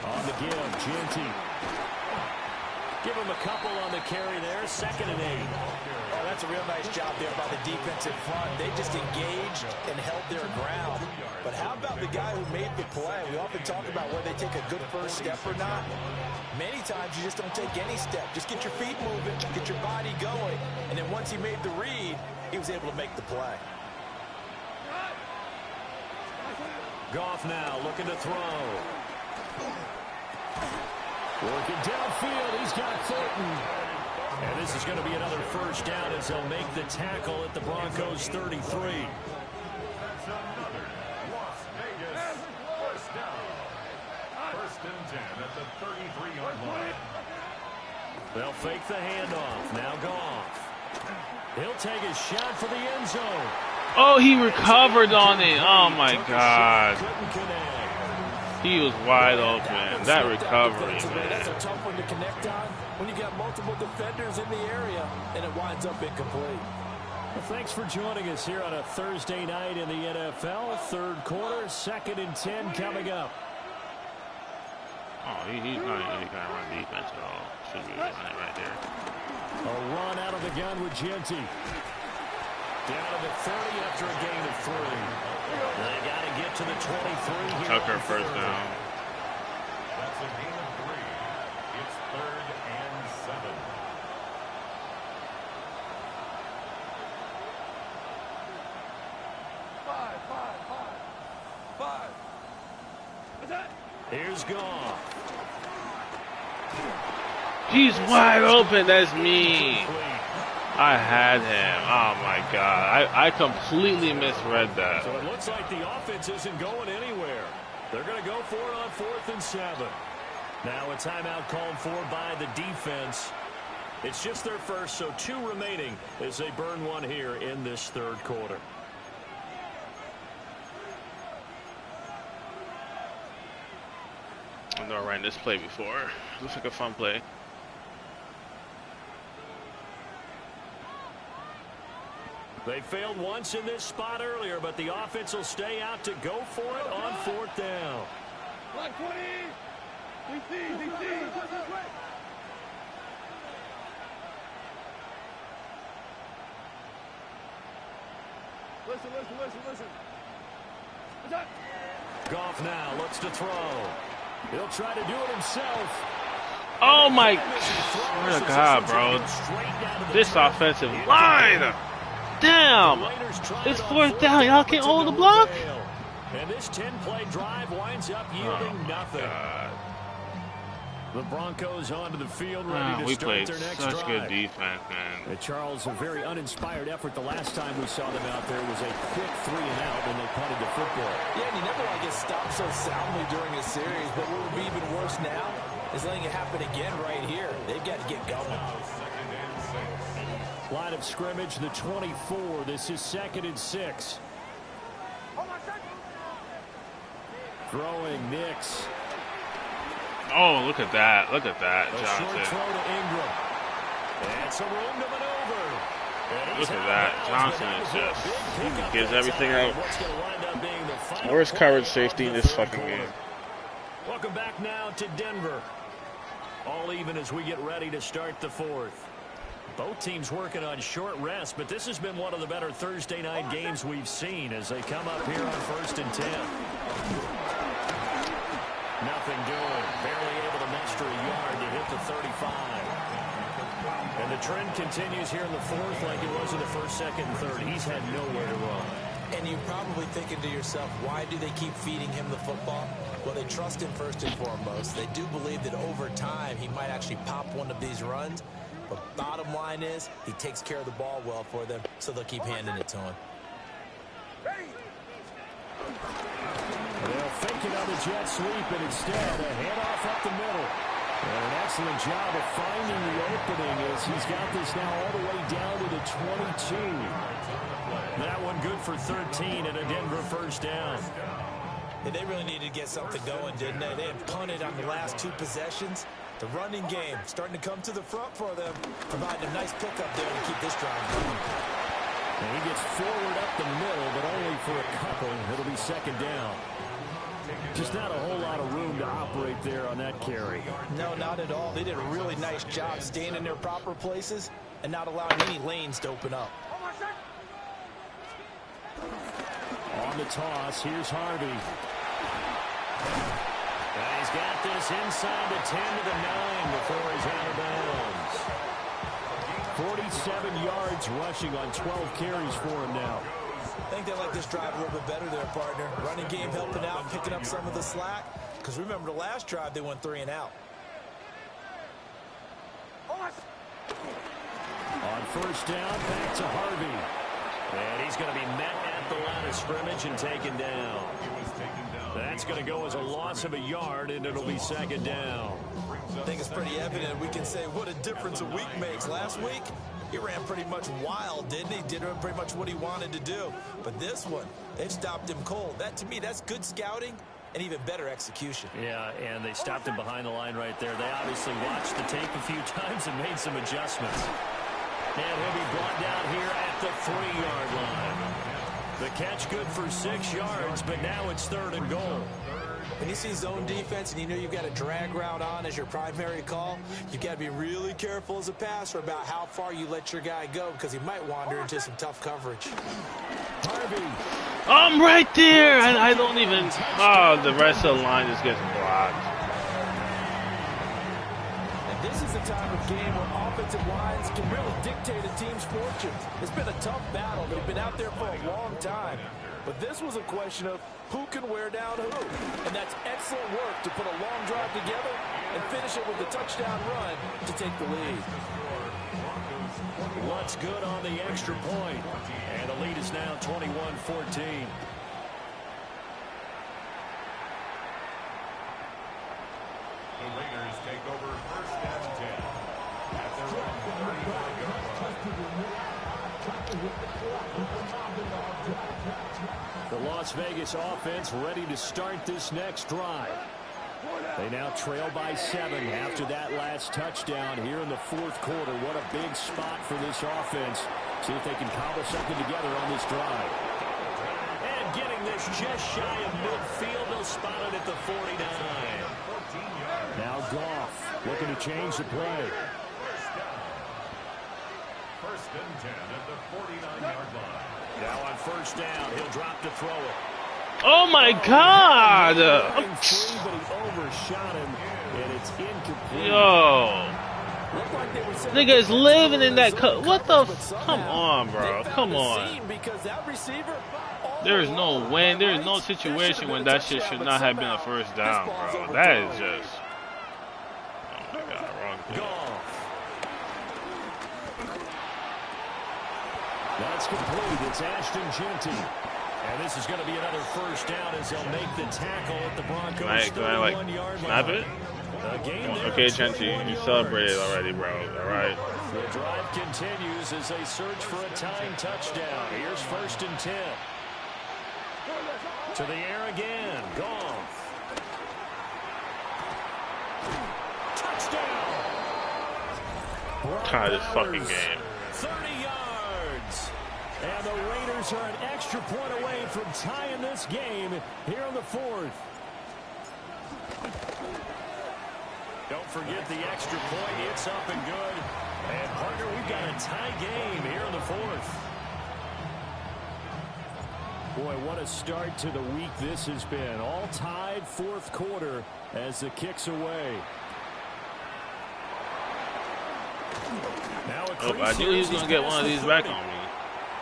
S2: On the give, Genty. Give him a couple on the carry there. 2nd and 8.
S3: Oh, that's a real nice job there by the defensive front. They just engaged and held their ground. But how about the guy who made the play? We often talk about whether they take a good first step or not. Many times you just don't take any step. Just get your feet moving, get your body going. And then once he made the read, he was able to make the play.
S2: Goff now looking to throw. Working downfield, he's got Thornton. And this is going to be another first down as they'll make the tackle at the Broncos' 33.
S5: That's another Las Vegas first down. 1st and 10 at the 33-yard line.
S2: They'll fake the handoff. Now Goff. He'll take a shot for the end zone.
S4: Oh, he recovered on it. Oh, my God. He was wide open. That recovery, man.
S3: That's a tough one to connect on when you got multiple defenders in the area, and it winds up incomplete.
S2: Well, thanks for joining us here on a Thursday night in the NFL. 3rd quarter, 2nd and 10 coming up.
S4: Oh, he's not any kind of run defense at all. Should be running it right there.
S2: A run out of the gun with Genty. Down to the 30 after a gain of 3. They got to get to the 23.
S4: Tucker first down.
S5: That's a gain of 3. It's 3rd and 7.
S6: Five.
S2: Here's Goff.
S4: He's wide open. That's me. I had him. Oh, my God. I completely misread that.
S2: So it looks like the offense isn't going anywhere. They're going to go for it on 4th and 7. Now a timeout called for by the defense. It's just their first, so 2 remaining as they burn one here in this 3rd quarter.
S4: I know I ran this play before. Looks like a fun play.
S2: They failed once in this spot earlier, but the offense will stay out to go for it on 4th down.
S6: Black 20. DC. Listen.
S2: Goff now looks to throw. He'll try to do it himself.
S4: Oh, my. Swear to God, bro. This offensive line. Damn. It's 4th down. Y'all can't hold the block?
S2: And this 10-play drive winds up yielding nothing.
S4: God.
S2: The Broncos onto the field ready to
S4: We
S2: start
S4: played
S2: their next
S4: such
S2: drive.
S4: good defense, man.
S2: Charles, a very uninspired effort. The last time we saw them out there was a quick 3 and out when they punted the football.
S3: Yeah, and you never want to get stopped so soundly during a series, but what would be even worse now is letting it happen again right here. They've got to get going.
S2: Line of scrimmage, the 24. This is 2nd and 6. Throwing Nix.
S4: Oh, look at that. Look at that,
S2: A
S4: Johnson.
S2: short throw to Ingram. And some room to maneuver. And
S4: Look
S2: he's
S4: at
S2: out
S4: that.
S2: of bounds.
S4: Johnson
S2: That
S4: is
S2: was a
S4: just,
S2: big pickup
S4: he gives
S2: there.
S4: everything out.
S2: What's going to wind up being the final
S4: Worst
S2: play
S4: coverage
S2: of
S4: safety in
S2: the
S4: this
S2: third
S4: fucking
S2: quarter.
S4: game.
S2: Welcome back now to Denver. All even as we get ready to start the 4th. Both teams working on short rest, but this has been one of the better Thursday night games we've seen as they come up here on 1st and 10. Nothing doing. Barely able to muster a yard to hit the 35. And the trend continues here in the 4th like it was in the 1st, 2nd, and 3rd. He's had nowhere to run.
S3: And you're probably thinking to yourself, why do they keep feeding him the football? Well, they trust him first and foremost. They do believe that over time he might actually pop one of these runs. But bottom line is, he takes care of the ball well for them, so they'll keep handing it to him.
S2: They'll fake it on the jet sweep, and instead, a handoff up the middle. And an excellent job of finding the opening as he's got this now all the way down to the 22. That one good for 13 and a Denver first down.
S3: And they really needed to get something going, didn't they? They had punted on the last 2 possessions. The running game starting to come to the front for them, providing a nice pickup there to keep this drive going.
S2: And he gets forward up the middle, but only for a couple. It'll be second down. Just not a whole lot of room to operate there on that carry.
S3: No, not at all. They did a really nice job staying in their proper places and not allowing any lanes to open up.
S2: On the toss, here's Harvey. And he's got this inside the 10 to the 9 before he's out of bounds. 47 yards rushing on 12 carries for him now.
S3: I think they like this drive a little bit better there, partner. Running game helping out, picking up some of the slack. Because remember, the last drive, they went 3 and out.
S2: On first down, back to Harvey. And he's going to be met at the line of scrimmage and taken down. That's going to go as a loss of a yard, and it'll be second down.
S3: I think it's pretty evident. We can say what a difference a week makes. Last week, he ran pretty much wild, didn't he? Did pretty much what he wanted to do. But this one, they've stopped him cold. That, to me, that's good scouting and even better execution.
S2: Yeah, and they stopped him behind the line right there. They obviously watched the tape a few times and made some adjustments. And he'll be brought down here at the 3-yard line. The catch good for 6 yards, but now it's 3rd and goal.
S3: When you see zone defense and you know you've got a drag route on as your primary call, you've got to be really careful as a passer about how far you let your guy go because he might wander into some tough coverage.
S2: Harvey.
S4: I'm right there, and I don't even. Oh, the rest of the line just gets blocked.
S3: And this is the time of game where offensive lines can really dictate a team's fortunes. It's been a tough battle. They've been out there for a long time. But this was a question of who can wear down who. And that's excellent work to put a long drive together and finish it with a touchdown run to take the lead.
S2: What's good on the extra point? And the lead is now 21-14.
S5: The Raiders take over first and 10 at their own 35-yard line.
S2: The Las Vegas offense ready to start this next drive. They now trail by 7 after that last touchdown here in the 4th quarter. What a big spot for this offense. See if they can cobble something together on this drive. And getting this just shy of midfield. They'll spot it at the 49. Now Goff looking to change the play.
S5: First and 10 at the 49-yard line.
S2: Now on first down, he'll drop to throw it.
S4: Oh my God!
S2: But he overshot him, and it's incomplete.
S4: Yo, niggas living in that. What the? Come on, bro. Come on. There's no win. There's no situation when that shit should not have been a first down, bro. That is just. Oh my God, wrong thing.
S2: That's complete. It's Ashton Genty. And this is going to be another first down as they'll make the tackle at the Broncos' 31-yard
S4: snap
S2: line.
S4: it? Okay, Genty, you celebrated already, bro. All right.
S2: The drive continues as they search for a tying touchdown. Here's first and 10. To the air again. Goff. Touchdown.
S4: God, this fucking game.
S2: 30 yards. And the Raiders are an extra point away from tying this game here in the 4th. Don't forget the extra point. It's up and good. And, partner, we've got a tie game here in the 4th. Boy, what a start to the week this has been. All tied 4th quarter as the kick's away. Now
S4: I knew he was going to get one of these back on me.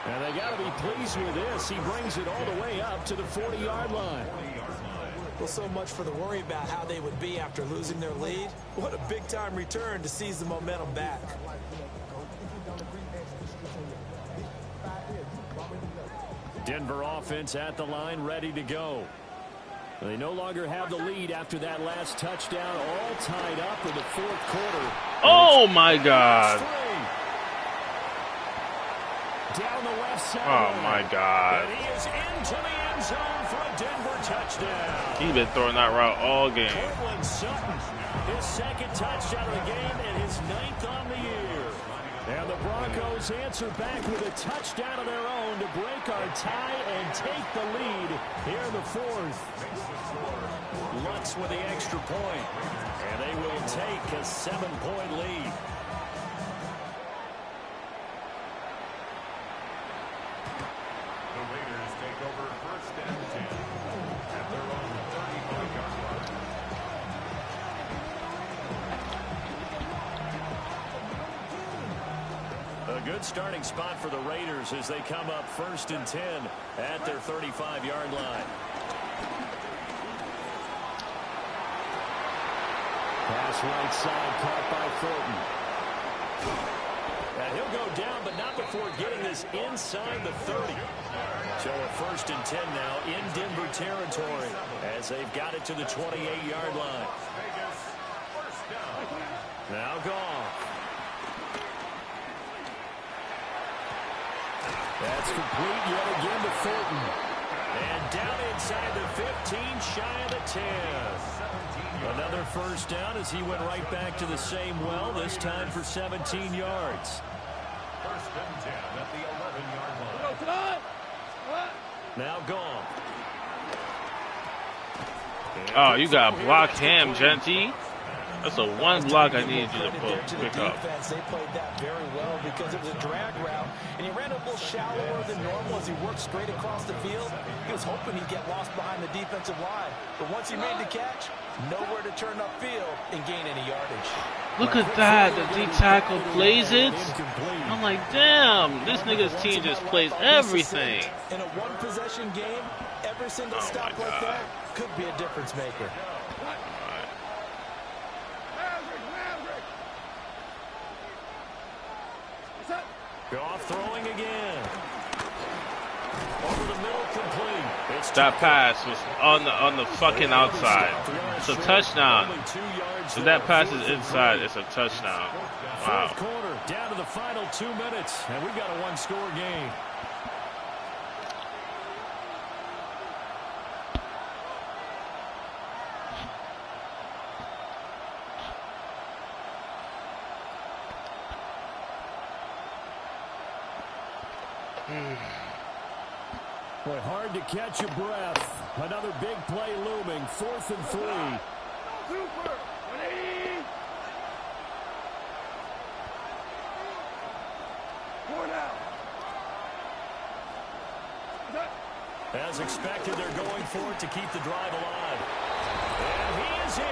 S2: And they got to be pleased with this. He brings it all the way up to the 40-yard line.
S3: Well, so much for the worry about how they would be after losing their lead. What a big-time return to seize the momentum back.
S2: Denver offense at the line, ready to go. They no longer have the lead after that last touchdown, all tied up in the fourth quarter.
S4: Oh, my God.
S2: Down the left side.
S4: Oh, my God.
S2: And he is into the end zone for a Denver touchdown.
S4: He's been throwing that route all game.
S2: Cortland Sutton, his second touchdown of the game and his 9th on the year. And the Broncos answer back with a touchdown of their own to break our tie and take the lead here in the fourth. Lutz with the extra point, and they will take a 7-point lead.
S5: The Raiders take over 1st and 10 at their own 35-yard line.
S2: A good starting spot for the Raiders as they come up 1st and 10 at their 35-yard line. Pass right side caught by Thornton. And he'll go down, but not before getting this inside the 30. So a 1st and 10 now in Denver territory as they've got it to the 28-yard line. Now gone. That's complete yet again to Thornton. And down inside the 15, shy of the 10. Another 1st down as he went right back to the same well, this time for 17 yards.
S5: 1st and 10 at the 11-yard line.
S2: Now gone.
S4: Oh, you got to block him, Genty. That's the one block I needed you to pick up.
S3: They played that very well because it was a drag route, and he ran a little shallower than normal as he worked straight across the field. He was hoping he'd get lost behind the defensive line, but once he made the catch, nowhere to turn upfield and gain any yardage.
S4: Look at that. The D tackle plays it. I'm like, damn, this nigga's team just plays everything.
S3: In a one-possession game, every single stop like that could be a difference maker.
S2: Goff throwing again. Over the middle, complete.
S4: That pass was on the fucking outside. It's a touchdown. If that pass is inside, it's a touchdown. Wow.
S2: Fourth quarter, down to the final 2 minutes, and we've got a one-score game. Boy, hard to catch your breath. Another big play looming. 4th and 3.
S6: Super. 180. 4 down.
S2: As expected, they're going for it to keep the drive alive. And he is in.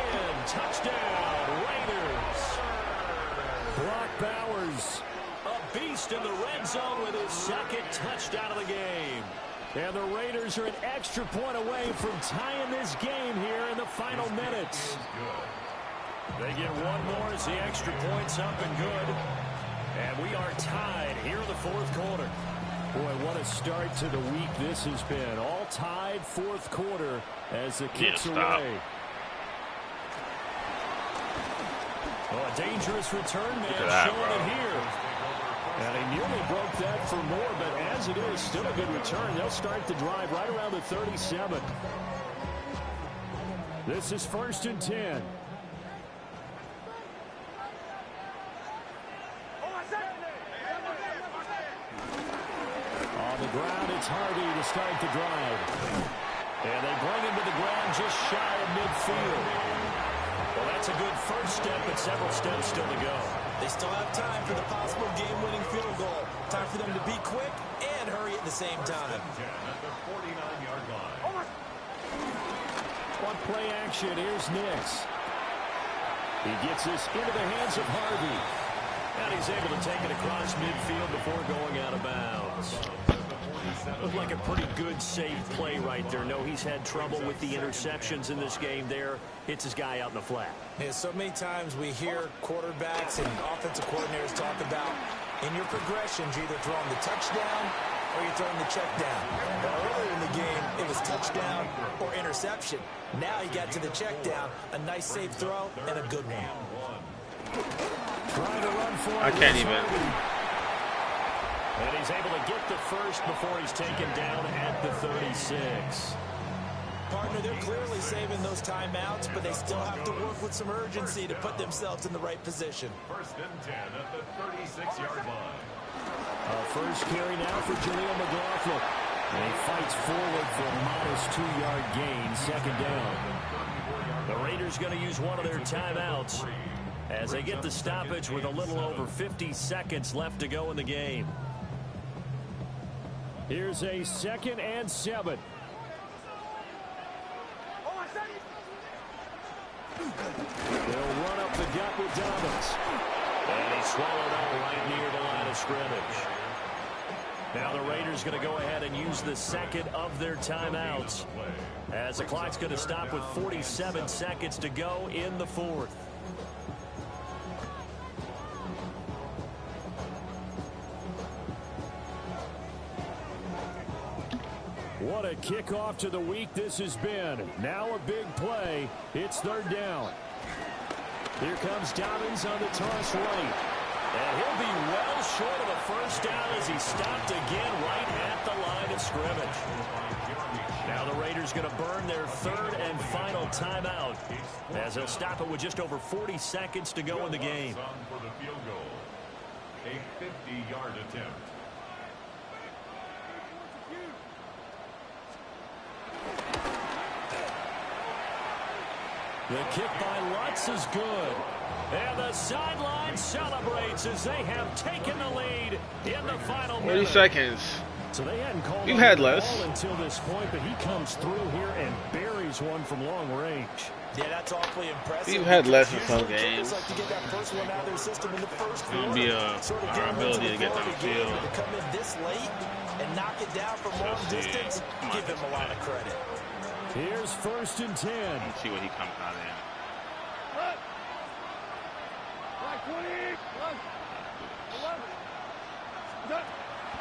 S2: Touchdown, Raiders. Brock Bowers, a beast in the red zone with his second touchdown of the game. And the Raiders are an extra point away from tying this game here in the final minutes. They get one more as the extra point's up and good. And we are tied here in the fourth quarter. Boy, what a start to the week this has been. All tied fourth quarter as the kicks away. Oh, a dangerous return man showing it here. And he nearly broke that for more, but as it is, still a good return. They'll start the drive right around the 37. This is 1st and 10. On the ground, it's Harvey to start the drive. And they bring him to the ground just shy of midfield. Well, that's a good first step, but several steps still to go.
S3: They still have time for the possible game-winning field goal. Time for them to be quick and hurry at the same time.
S5: At the 49-yard line.
S2: On play action, here's Nix. He gets this into the hands of Harvey. And he's able to take it across midfield before going out of bounds. Looked like a pretty good save play right there. No, he's had trouble with the interceptions in this game there. Hits his guy out in the flat.
S3: Yeah, so many times we hear quarterbacks and offensive coordinators talk about in your progressions, you're either throwing the touchdown or you're throwing the check down. Well, earlier in the game, it was touchdown or interception. Now he got to the check down, a nice safe throw, and a good one.
S2: Trying to run for
S4: I can't even.
S2: And he's able to get the first before he's taken down at the 36.
S3: Partner, they're clearly saving those timeouts, but they still have to work with some urgency to put themselves in the right position.
S5: First and 10 at the 36-yard line.
S2: First carry now for Jaleel McLaughlin. And he fights forward for a modest 2-yard gain, second down. The Raiders going to use one of their timeouts as they get the stoppage with a little over 50 seconds left to go in the game. Here's a 2nd and 7. They'll run up the gut with Dobbins. And he swallowed up right near the line of scrimmage. Now the Raiders going to go ahead and use the second of their timeouts as the clock's going to stop with 47 seconds to go in the fourth. What a kickoff to the week this has been. Now a big play. It's third down. Here comes Dobbins on the toss right. And he'll be well short of a first down as he stopped again right at the line of scrimmage. Now the Raiders going to burn their third and final timeout as they'll stop it with just over 40 seconds to go in the game.
S5: For the field goal. A 50-yard attempt.
S2: The kick by Lutz is good. And the sideline celebrates as they have taken the lead in the final
S4: 40
S2: minute.
S4: seconds.
S2: So they hadn't called
S4: We've
S2: on
S4: had
S2: the
S4: less.
S2: ball until this point, but he comes through here and buries one from long range.
S3: Yeah, that's awfully impressive.
S4: We've had less in some
S3: Usually kickers
S4: games.
S3: like to get that first one out of their system in the first
S4: It'll
S3: quarter.
S4: be
S3: Sort of
S4: our
S3: get them
S4: ability
S3: into
S4: to get
S3: the flow of the game,
S4: downfield.
S3: but to come in this late and knock it down from long distance, give them a lot of credit.
S2: Here's first and 10.
S4: Let's see what he comes out in.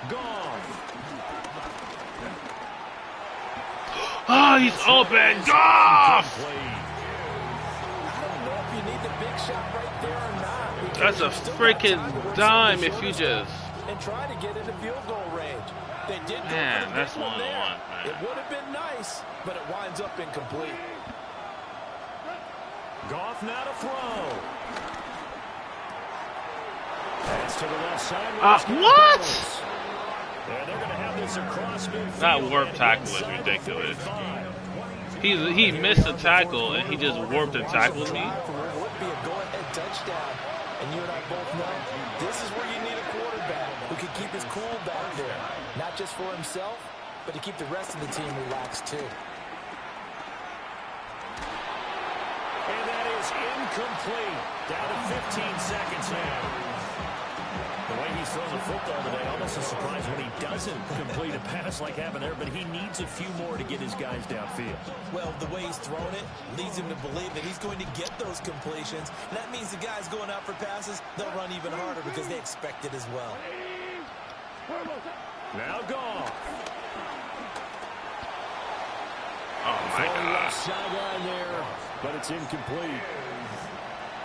S2: Gone.
S4: Oh, he's open. Goff!
S3: I don't know if you need the big shot right there or not.
S4: That's a
S3: You've still got
S4: freaking
S3: time to work
S4: dime
S3: some
S4: if you
S3: short
S4: just...
S3: and try to get into field goal range. They did go
S4: Man,
S3: for the
S4: that's
S3: big one
S4: one on
S3: there.
S4: one, man.
S3: It would have been nice, but it winds up incomplete.
S2: Goff now to throw. Pass to the left side.
S4: What?
S2: And they're going to have this across midfield.
S4: That warp
S2: and
S4: tackle is
S2: inside the
S4: ridiculous.
S2: 45.
S4: He missed a tackle and he just warped and tackled me.
S3: It would be a go-ahead touchdown. And you and I both know this is where you need a quarterback who can keep his cool back there. Not just for himself, but to keep the rest of the team relaxed too.
S2: And that is incomplete. Down to 15 seconds now. The way he's throwing the football today, almost a surprise when he doesn't complete a pass like happened there, but he needs a few more to get his guys downfield.
S3: Well, the way he's thrown it leads him to believe that he's going to get those completions. And that means the guys going out for passes, they'll run even harder because they expect it as well.
S2: Now Goff.
S4: Oh my God.
S2: Sideline there, but it's incomplete.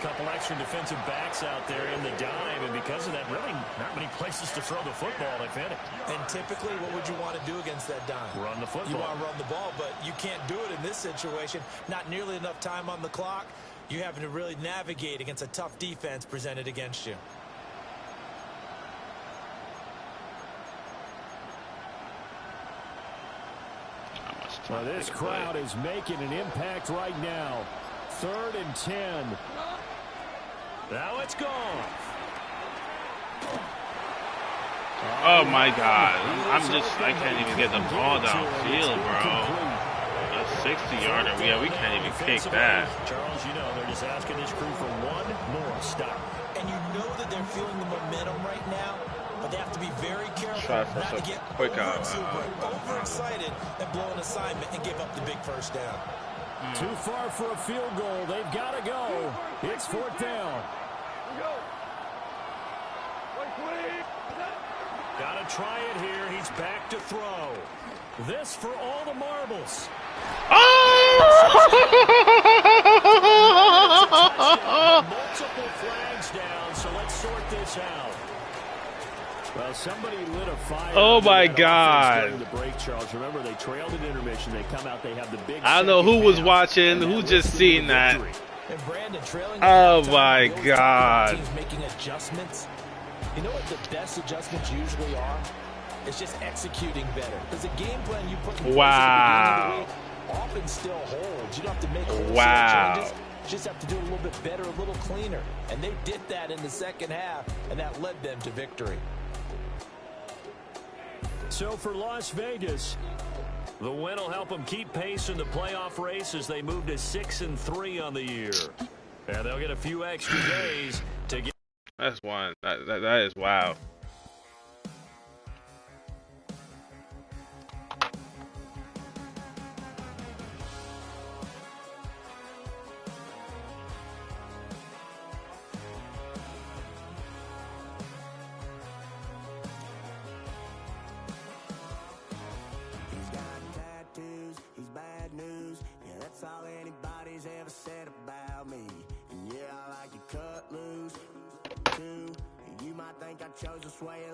S2: Couple extra defensive backs out there in the dime, and because of that, really not many places to throw the football, if any.
S3: And typically, what would you want to do against that dime?
S2: Run the football.
S3: You want to run the ball, but you can't do it in this situation. Not nearly enough time on the clock. You're having to really navigate against a tough defense presented against you.
S2: Well, this crowd is making an impact right now. 3rd and 10. Now it's gone.
S4: Oh my God. I can't even get the ball downfield, bro. A 60-yarder. Yeah, we can't even kick that.
S2: Charles, you know, they're just asking this crew for one more stop.
S3: And you know that they're feeling the momentum right now. But they have to be very careful
S4: Try for
S3: not to
S4: some
S3: get
S4: quick out.
S3: overexcited and blow an assignment and give up the big first down.
S2: Too far for a field goal. They've got to go. It's fourth down. Got to try it here. He's back to throw. This for all the marbles. Multiple flags down, so let's sort this out. Well, somebody lit a fire.
S4: Oh my God!
S2: The break, Charles. Remember, they trailed at intermission. They come out. They have the big.
S4: I don't know who was watching, who just seen that.
S3: And Brandon trailing.
S4: Oh my God!
S3: Teams making adjustments. You know what the best adjustments usually are? It's just executing better. Because the game plan you put in place at the beginning of the week often still holds. You don't have to make wholesale changes. You just have to do it a little bit better, a little cleaner. And they did that in the second half, and that led them to victory.
S2: So for Las Vegas, the win will help them keep pace in the playoff race as they move to 6-3 on the year. And they'll get a few extra days to get.
S4: That's one. That is wow.
S7: All anybody's ever said about me. And yeah, I like you cut loose too. You might think I chose a sway.